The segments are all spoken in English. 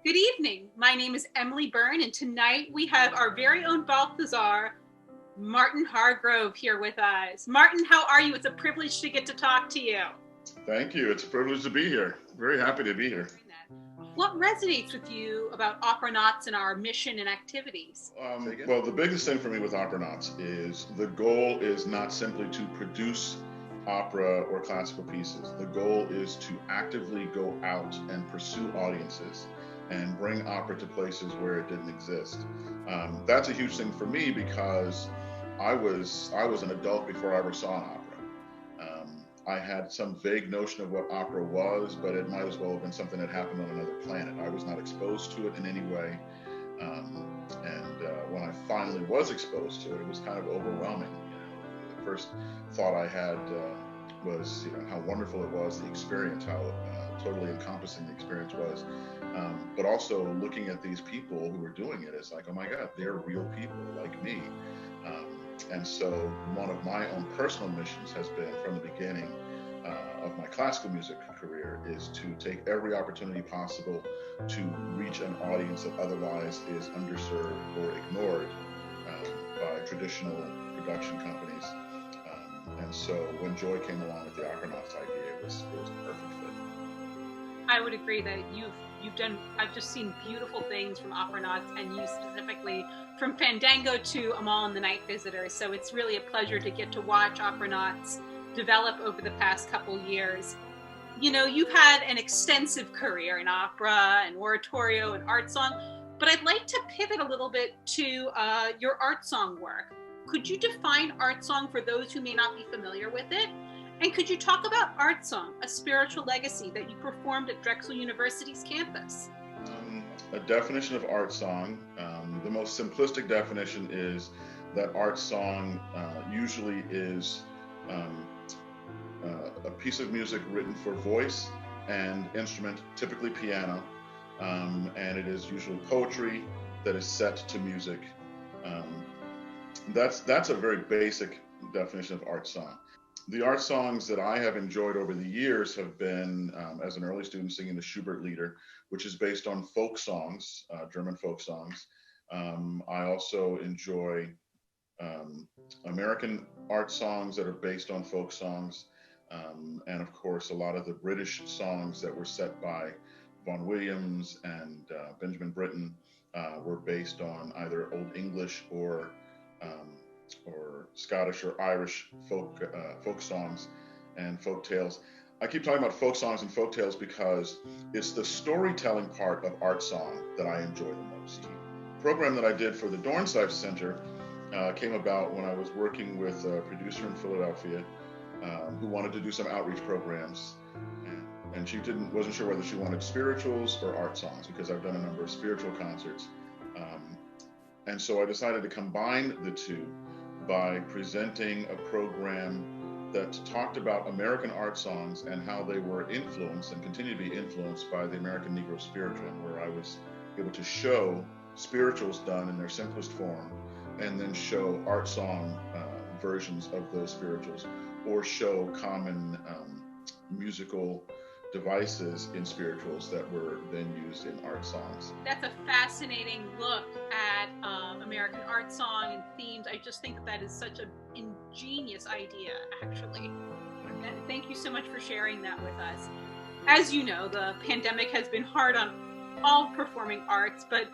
Good evening. My name is Emily Bryne, and tonight we have our very own Balthazar, Martin Hargrove, here with us. Martin, how are you? It's a privilege to get to talk to you. Thank you. It's a privilege to be here. Very happy to be here. What resonates with you about Operanauts and our mission and activities? Well, the biggest thing for me with Operanauts is the goal is not simply to produce opera or classical pieces. The goal is to actively go out and pursue audiences and bring opera to places where it didn't exist. That's a huge thing for me because I was an adult before I ever saw an opera. I had some vague notion of what opera was, but it might as well have been something that happened on another planet. I was not exposed to it in any way. When I finally was exposed to it, it was kind of overwhelming. The first thought I had was, how wonderful it was, the experience, how totally encompassing the experience was. But also looking at these people who were doing it, it's like, oh my God, they're real people like me. And so one of my own personal missions has been from the beginning of my classical music career is to take every opportunity possible to reach an audience that otherwise is underserved or ignored by traditional production companies. And so when Joy came along with the Aquanauts idea, it was a perfect fit. I would agree that you've done, I've just seen beautiful things from Operanauts, and you specifically, from Fandango to Amal and the Night Visitors. So it's really a pleasure to get to watch Operanauts develop over the past couple years. You've had an extensive career in opera and oratorio and art song, but I'd like to pivot a little bit to your art song work. Could you define art song for those who may not be familiar with it? And could you talk about art song, a spiritual legacy that you performed at Drexel University's campus? A definition of art song, the most simplistic definition is that art song usually is a piece of music written for voice and instrument, typically piano, and it is usually poetry that is set to music. That's a very basic definition of art song. The art songs that I have enjoyed over the years have been, as an early student, singing the Schubert Lieder, which is based on folk songs, German folk songs. I also enjoy American art songs that are based on folk songs. And of course, a lot of the British songs that were set by Vaughan Williams and Benjamin Britten were based on either Old English or Scottish or Irish folk songs and folk tales. I keep talking about folk songs and folk tales because it's the storytelling part of art song that I enjoy the most. The program that I did for the Dornsife Center came about when I was working with a producer in Philadelphia who wanted to do some outreach programs, and she wasn't sure whether she wanted spirituals or art songs, because I've done a number of spiritual concerts. And so I decided to combine the two by presenting a program that talked about American art songs and how they were influenced and continue to be influenced by the American Negro spiritual, where I was able to show spirituals done in their simplest form and then show art song versions of those spirituals, or show common musical devices in spirituals that were then used in art songs. That's a fascinating look at American art song and themes. I just think that is such an ingenious idea, actually. Thank you so much for sharing that with us. As you know, the pandemic has been hard on all performing arts, but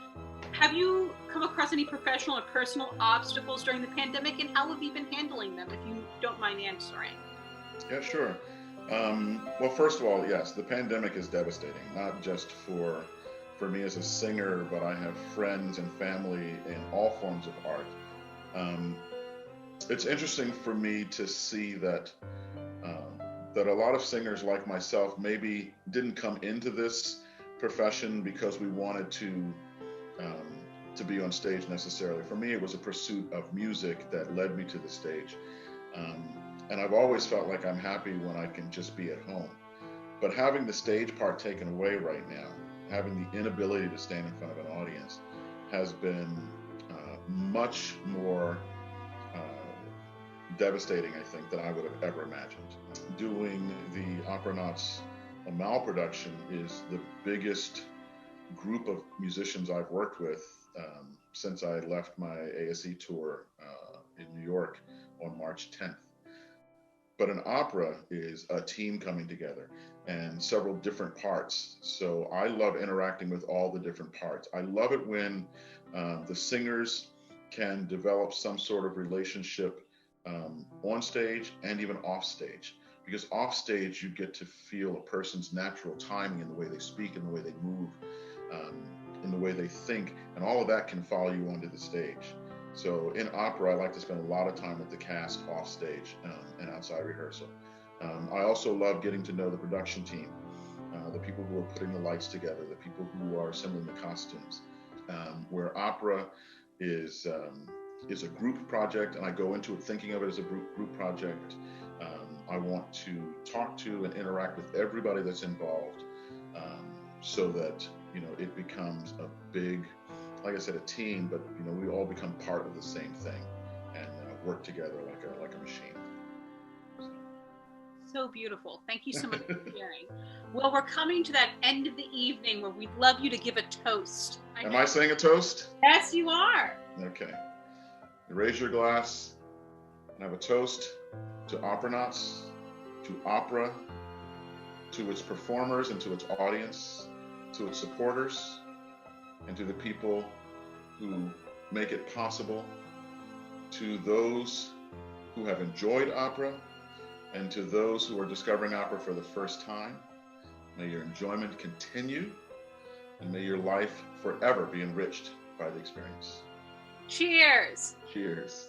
have you come across any professional or personal obstacles during the pandemic, and how have you been handling them, if you don't mind answering? Yeah, sure. Well, first of all, yes, the pandemic is devastating, not just for me as a singer, but I have friends and family in all forms of art. It's interesting for me to see that a lot of singers like myself maybe didn't come into this profession because we wanted to be on stage necessarily. For me, it was a pursuit of music that led me to the stage. And I've always felt like I'm happy when I can just be at home. But having the stage part taken away right now, having the inability to stand in front of an audience, has been much more devastating, I think, than I would have ever imagined. Doing the Operanauts Amal production is the biggest group of musicians I've worked with since I left my ASE tour in New York on March 10th. But an opera is a team coming together and several different parts. So I love interacting with all the different parts. I love it when the singers can develop some sort of relationship on stage and even off stage. Because off stage, you get to feel a person's natural timing in the way they speak, in the way they move, in the way they think, and all of that can follow you onto the stage. So in opera, I like to spend a lot of time with the cast off stage and outside rehearsal. I also love getting to know the production team, the people who are putting the lights together, the people who are assembling the costumes. Where opera is a group project, and I go into it thinking of it as a group project. I want to talk to and interact with everybody that's involved, so that it becomes a big, like I said, a team, but we all become part of the same thing and work together like a machine. So beautiful. Thank you so much for sharing. Well, we're coming to that end of the evening where we'd love you to give a toast. Am I saying a toast? Yes, you are. Okay. You raise your glass and have a toast to Operanauts, to opera, to its performers and to its audience, to its supporters, and to the people who make it possible, to those who have enjoyed opera, and to those who are discovering opera for the first time. May your enjoyment continue, and may your life forever be enriched by the experience. Cheers. Cheers.